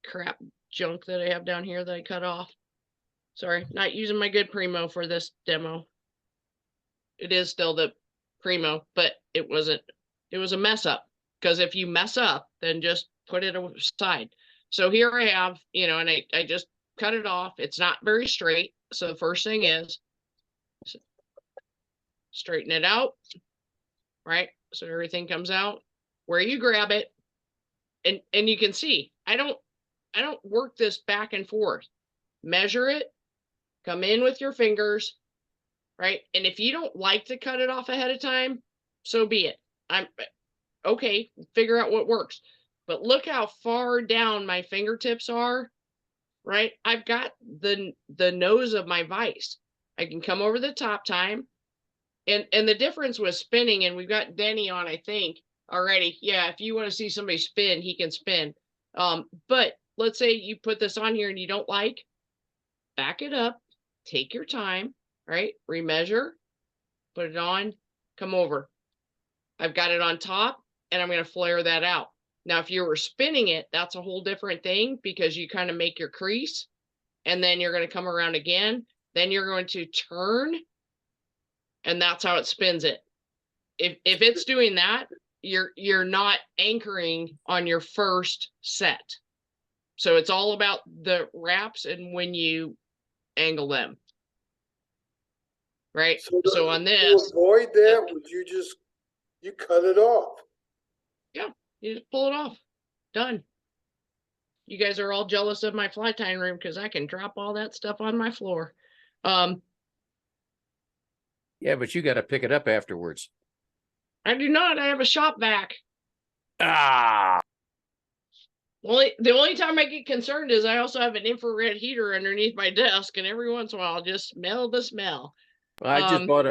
crap junk that I have down here that I cut off. Sorry, not using my good Primo for this demo. It is still the Primo, but it was a mess up, because if you mess up, then just put it aside. So here I have, and I just cut it off. It's not very straight. So the first thing is straighten it out, right? So everything comes out where you grab it. And you can see, I don't work this back and forth. Measure it, come in with your fingers, right? And if you don't like to cut it off ahead of time, so be it. I'm okay, figure out what works. But look how far down my fingertips are, right? I've got the nose of my vise. I can come over the top time. And the difference with spinning, and we've got Denny on, I think, already. Yeah, if you want to see somebody spin, he can spin. But let's say you put this on here and you don't like, back it up, take your time, right? Remeasure, put it on, come over. I've got it on top, and I'm going to flare that out. Now, if you were spinning it, that's a whole different thing, because you kind of make your crease, and then you're going to come around again. Then you're going to turn, and that's how it spins it. If it's doing that, you're not anchoring on your first set. So it's all about the wraps and when you angle them. Right? So on To this, avoid that, would you cut it off? you just pull it off. Done. You guys are all jealous of my fly tying room because I can drop all that stuff on my floor. Yeah, but you got to pick it up afterwards. I do not. I have a shop vac. Ah, The only time I get concerned is I also have an infrared heater underneath my desk, and every once in a while I'll just smell the smell. I just bought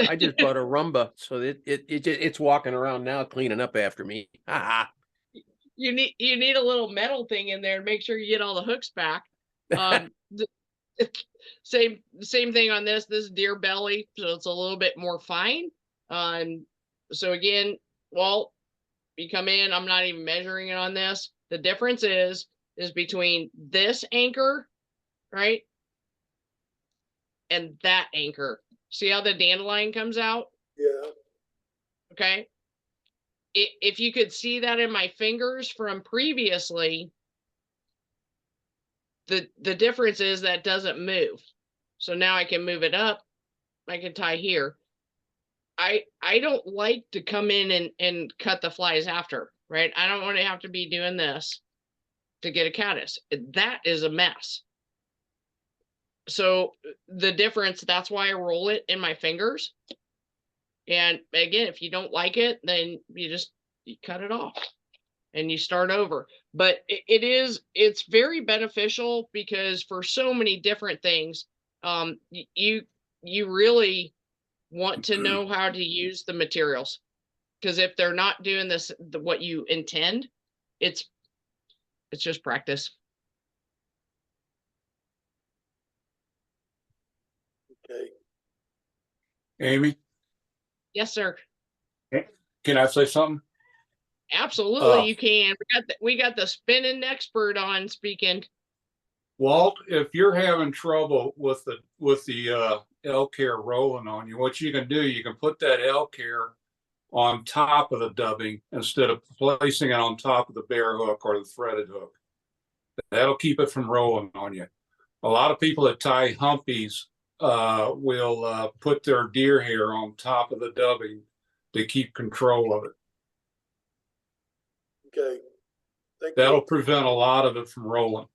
a Rumba, so it's walking around now cleaning up after me. You need a little metal thing in there to make sure you get all the hooks back. Same thing on this. This is deer belly, so it's a little bit more fine. So again, Walt, you come in, I'm not even measuring it on this. The difference is between this anchor, right, and that anchor. See how the dandelion comes out? Yeah. Okay. If you could see that in my fingers from previously, the difference is that doesn't move. So now I can move it up. I can tie here. I don't like to come in and cut the flies after, right? I don't want to have to be doing this to get a caddis. That is a mess. So the difference, that's why I roll it in my fingers. And again, if you don't like it, then you cut it off and you start over. But it's very beneficial, because for so many different things, you really want to know how to use the materials, because if they're not doing what you intend, it's just practice. Okay, Amy, Yes, sir. can I say something? Absolutely, Uh, you can. We got the spinning expert on speaking. Walt, if you're having trouble with the elk hair rolling on you, what you can do, you can put that elk hair on top of the dubbing instead of placing it on top of the bear hook or the threaded hook. That'll keep it from rolling on you. A lot of people that tie humpies will put their deer hair on top of the dubbing to keep control of it. okay. Thank That'll you. prevent a lot of it from rolling.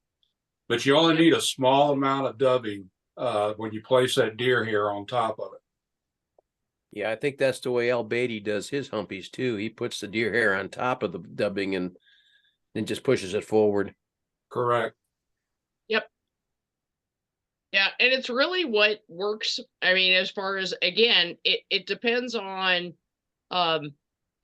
But you only need a small amount of dubbing when you place that deer hair on top of it. Yeah, I think that's the way Al Beatty does his humpies too. He puts the deer hair on top of the dubbing and then just pushes it forward. Correct. Yeah, and it's really what works. I mean, as far as, again, it depends on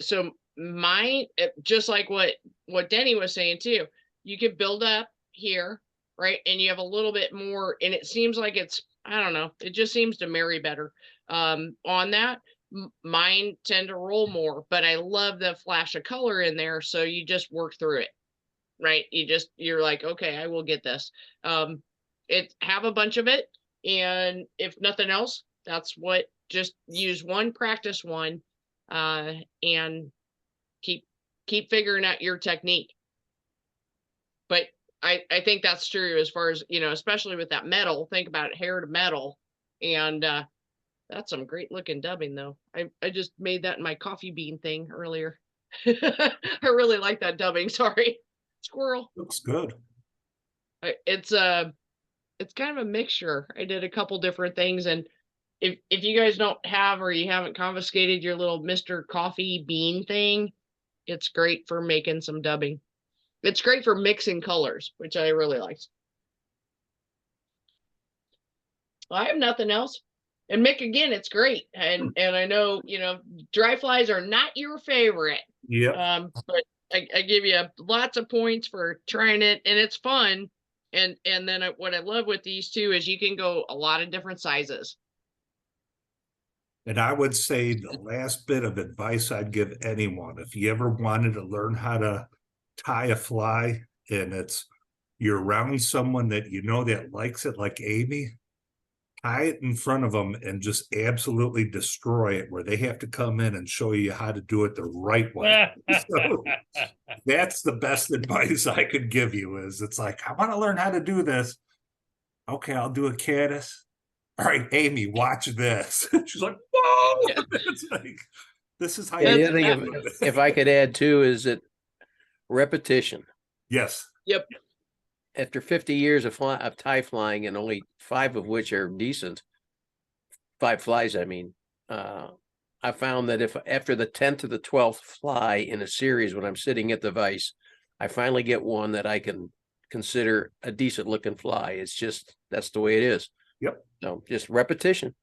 so mine, just like what Denny was saying too, you could build up here, right? And you have a little bit more, and it seems like it's, I don't know, it just seems to marry better on that. Mine tend to roll more, but I love the flash of color in there, so you just work through it, right? You're like, okay, I will get this. Have a bunch of it, and if nothing else, that's what, just use one, practice one, and keep figuring out your technique. But I think that's true as far as, especially with that metal. Think about it, hair to metal, and that's some great looking dubbing though. I just made that in my coffee bean thing earlier. I really like that dubbing. Sorry, squirrel. Looks good. It's kind of a mixture. I did a couple different things, and if you guys don't have, or you haven't confiscated your little Mr. Coffee Bean thing, it's great for making some dubbing. It's great for mixing colors, which I really liked. Well, I have nothing else. And Mick, again, it's great. And I know, dry flies are not your favorite. Yeah. But I give you lots of points for trying it, and it's fun. And then what I love with these two is you can go a lot of different sizes. And I would say the last bit of advice I'd give anyone, if you ever wanted to learn how to tie a fly and you're around someone that that likes it, like Amy, tie it in front of them and just absolutely destroy it, where they have to come in and show you how to do it the right way. So that's the best advice I could give you. Is it's like, I want to learn how to do this. Okay, I'll do a caddis. All right, Amy, watch this. She's like, whoa. Yeah. It's like, this is how Yeah, you the other thing, if I could add too, is that repetition. Yes. Yep. After 50 years of tie flying, and only 5 of which are decent, 5 flies, I mean, I found that if after the 10th or the 12th fly in a series, when I'm sitting at the vise, I finally get one that I can consider a decent looking fly. It's just, that's the way it is. Yep. So just repetition.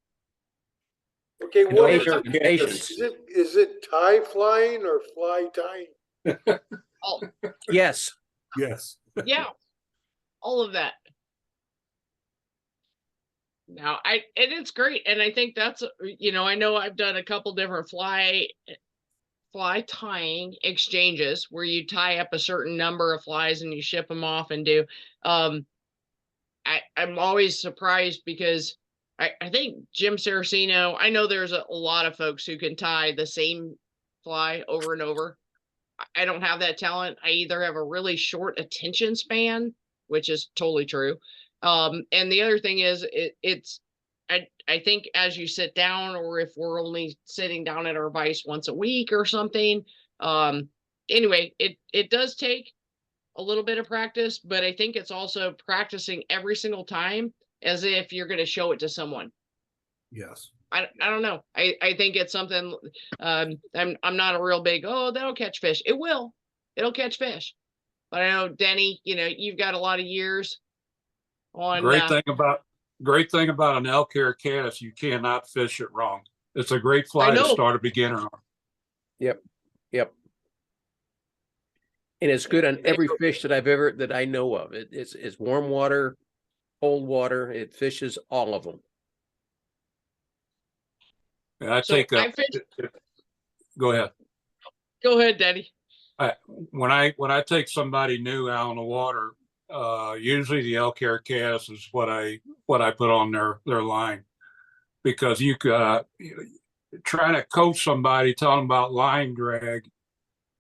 Okay, And what is patience, it? patience. Is it tie flying or fly tying? Oh, Yes. Yes. yeah. All of that. Now, and it's great. And I think that's, I know I've done a couple different fly tying exchanges where you tie up a certain number of flies and you ship them off and do. I'm always surprised because I think Jim Saraceno, I know there's a lot of folks who can tie the same fly over and over. I don't have that talent. I either have a really short attention span, which is totally true. And the other thing is I think as you sit down, or if we're only sitting down at our vise once a week or something, anyway, it does take a little bit of practice, but I think it's also practicing every single time as if you're going to show it to someone. Yes. I don't know. I think it's something, I'm not a real big, oh, that'll catch fish. It'll catch fish. But I know, Denny, you've got a lot of years on. Great thing about an elk hair caddis, you cannot fish it wrong. It's a great fly to start a beginner on. Yep. And it's good on every fish that I know of. It's warm water, cold water. It fishes all of them. And I So take I a, fished, go ahead. go ahead, Daddy. When I take somebody new out on the water, usually the elk hair cast is what I put on their line, because you could trying to coach somebody, tell them about line drag.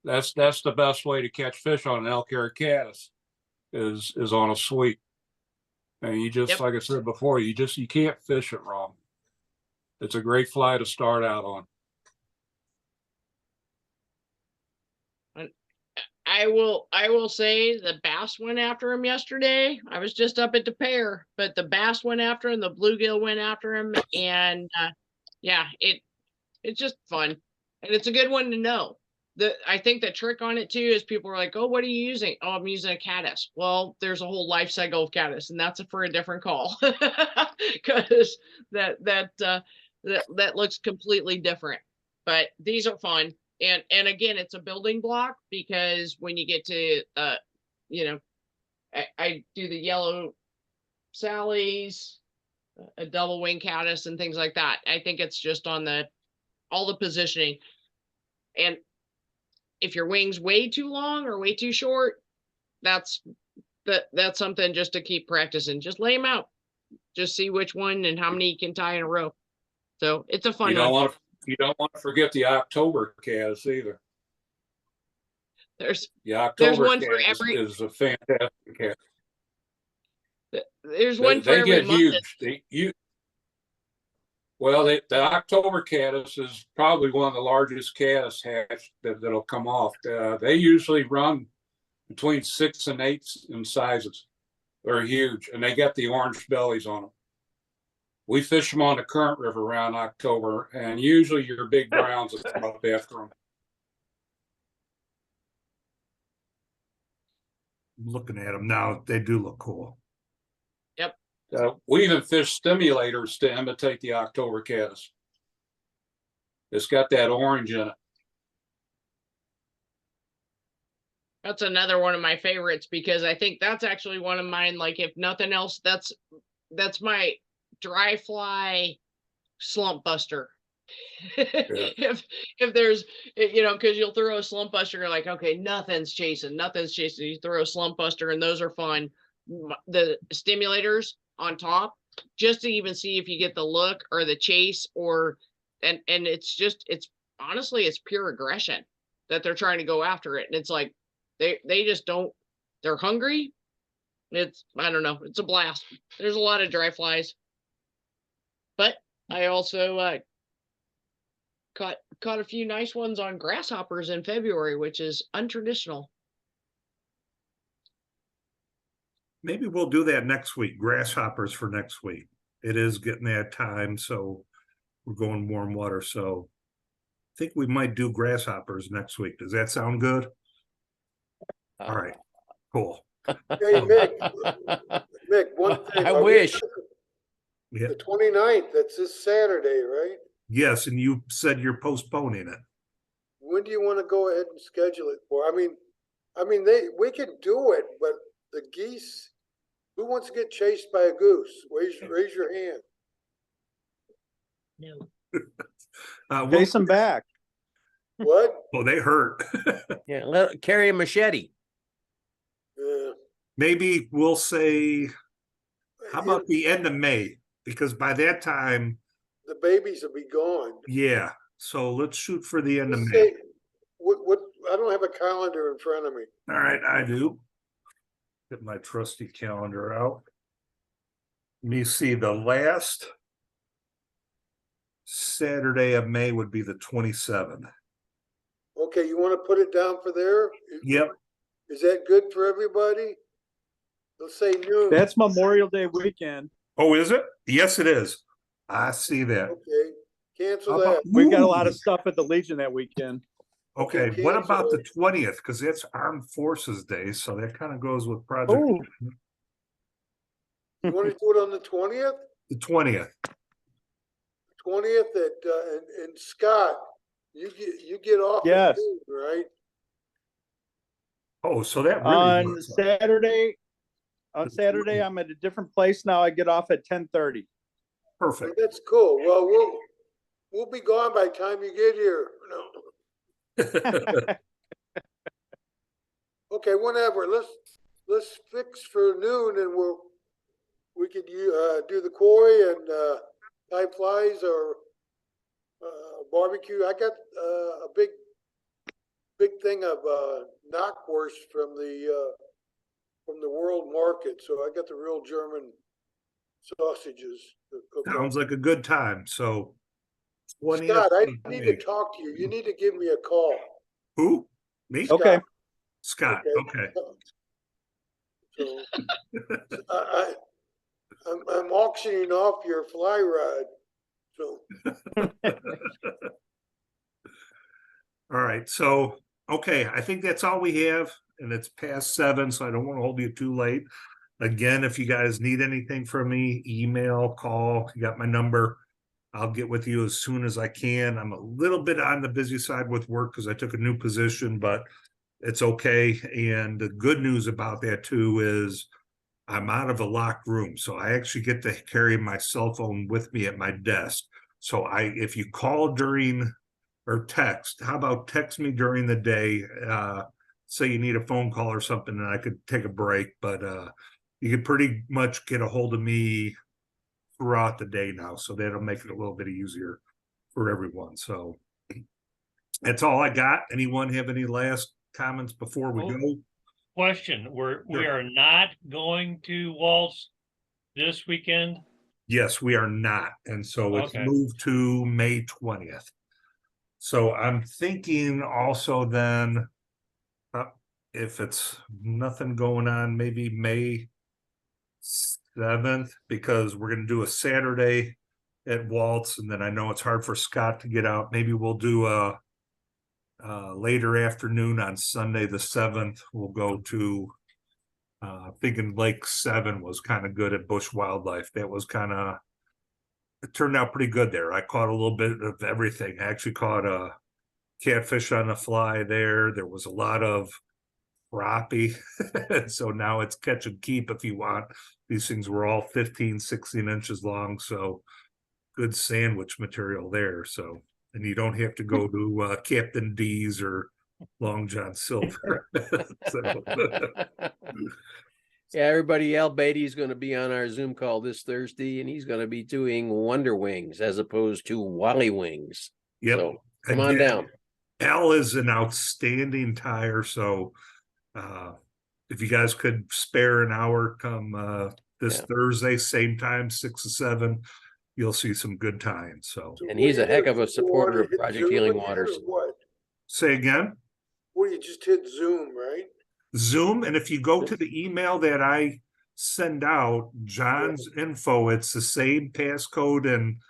That's the best way to catch fish on an elk hair cast is on a sweep. And you just, Yep. like I said before, you can't fish it wrong. It's a great fly to start out on. I will say the bass went after him yesterday. I was just up at the pair, but the bass went after him, the bluegill went after him, and yeah, it's just fun, and it's a good one to know. I think the trick on it too is people are like, "Oh, what are you using?" "Oh, I'm using a caddis." Well, there's a whole life cycle of caddis, and that's for a different call, because that looks completely different. But these are fun. And again, it's a building block, because when you get to you know, I do the yellow Sallies, a double wing caddis and things like that. I think it's just on all the positioning. And if your wing's way too long or way too short, that's something just to keep practicing. Just lay them out. Just see which one and how many you can tie in a row. So it's a fun one. You don't want to forget the October cast either. There's The October one for cast every- is a fantastic cast. There's one for They every get month. huge. The October caddis is probably one of the largest caddis hatch that'll come off. They usually run between 6 and 8 in sizes. They're huge, and they got the orange bellies on them. We fish them on the Current River around October, and usually your big browns will come up after them. I'm looking at them now. They do look cool. We even fish stimulators to imitate the October caddis. It's got that orange in it. That's another one of my favorites, because I think that's actually one of mine. Like, if nothing else, that's my dry fly slump buster. If there's, because you'll throw a slump buster, you're like, okay, nothing's chasing. You throw a slump buster, and those are fun. The stimulators on top, just to even see if you get the look or the chase, and it's honestly, it's pure aggression that they're trying to go after it. And it's like, they just don't, they're hungry. I don't know. It's a blast. There's a lot of dry flies, but I also caught a few nice ones on grasshoppers in February, which is untraditional. Maybe we'll do that next week. Grasshoppers for next week. It is getting that time, so we're going warm water. So I think we might do grasshoppers next week. Does that sound good? All right, cool. Hey, Mick, one thing. I wish. Yeah. The 29th, that's this Saturday, right? Yes, and you said you're postponing it. When do you want to go ahead and schedule it for? I mean, we can do it, but the geese, who wants to get chased by a goose? Raise your hand. No. Chase them back. What? Oh, they hurt. Yeah, carry a machete. Maybe we'll say, how about the end of May? Because by that time, the babies will be gone. yeah. So let's shoot for the end of Let's May. say, what? I don't have a calendar in front of me. All right, I do. Get my trusty calendar out. Let me see, the last Saturday of May would be the 27th. Okay, you want to put it down for there? Yep. Is that good for everybody? Let's say noon. That's Memorial Day weekend. Oh, is it? Yes, it is. I see that. Okay, cancel How about- that. We got a lot Ooh. of stuff at the Legion that weekend. Okay, Okay, what cancel about the it. 20th? Because it's Armed Forces Day, so that kind of goes with Project Oh, You want to do it on the 20th? the 20th. 20th and Scott, you get off. at Yes. noon, right? Oh, so that really on works out. Saturday, The 20th. I'm at a different place now. I get off at 10:30. Perfect. That's cool. Well, we'll be gone by the time you get here. No. Okay, whenever. Let's fix for noon, and we could do the quarry and tie flies or barbecue. I got a big thing of knockwurst from the World Market, so I got the real German sausages to cook up. Sounds like a good time. So 20th Scott, I of need May. to talk to you. You need to give me a call. Who? Me? Okay. Scott. Okay. So I'm auctioning off your fly rod. So All right. So, okay. I think that's all we have. And it's past 7, so I don't want to hold you too late. Again, if you guys need anything from me, email, call, you got my number. I'll get with you as soon as I can. I'm a little bit on the busy side with work because I took a new position, but it's okay. And the good news about that too is I'm out of a locked room. So I actually get to carry my cell phone with me at my desk. So if you call during or text, how about text me during the day? Say you need a phone call or something and I could take a break, but you can pretty much get a hold of me throughout the day now. So that'll make it a little bit easier for everyone. So that's all I got. Anyone have any last comments before we go? Question, we Sure. are not going to Waltz this weekend? Yes, we are not. And so it's Okay. moved to May 20th. So I'm thinking also then, if it's nothing going on, maybe May 7th, because we're going to do a Saturday at Waltz. And then I know it's hard for Scott to get out. Maybe we'll do a later afternoon on Sunday, the 7th. We'll go to, thinking Lake 7 was kind of good at Bush Wildlife. That was it turned out pretty good there. I caught a little bit of everything. I actually caught a catfish on the fly there. There was a lot of crappie. And so now it's catch and keep if you want. These things were all 15, 16 inches long. So good sandwich material there. So, and you don't have to go to Captain D's or Long John Silver. So, Yeah, everybody, Al Beatty's going to be on our Zoom call this Thursday, and he's going to be doing Wonder Wings as opposed to Wally Wings. yep. So come on Again, down. Al is an outstanding tire. So if you guys could spare an hour, come this Yeah. Thursday, same time, 6 to 7, you'll see some good times. So And he's a heck of a You supporter wanna of hit Project Zoom Healing again, or Waters. What? say again. Well, you just hit Zoom, right? Zoom, and if you go to the email that I send out, John's info, it's the same passcode and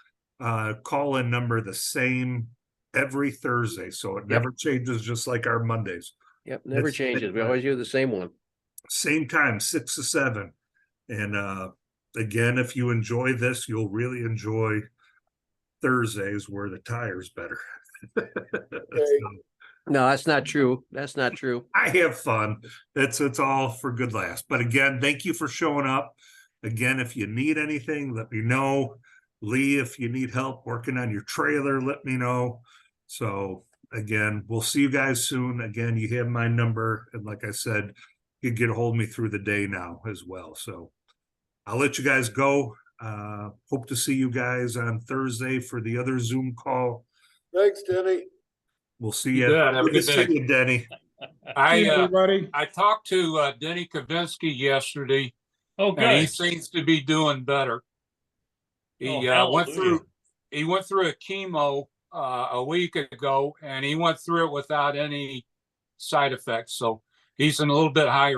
call-in number, the same every Thursday. So it never changes, just like our Mondays. Yep, never It's- changes. We always use the same one. Same time, 6 to 7. And again, if you enjoy this, you'll really enjoy Thursdays where the tire's better. So, No, that's not true. That's not true. I have fun. It's all for good laughs. But again, thank you for showing up. Again, if you need anything, let me know. Lee, if you need help working on your trailer, let me know. So again, we'll see you guys soon. Again, you have my number. And like I said, you can get a hold of me through the day now as well. So I'll let you guys go. Hope to see you guys on Thursday for the other Zoom call. Thanks, Denny. We'll see You you. bet. Have a Good to good see day. you, Denny. Everybody. I talked to Denny Kavinsky yesterday, Oh, and he good. seems to be doing better. He Oh, went hallelujah. through a chemo a week ago, and he went through it without any side effects. So he's in a little bit higher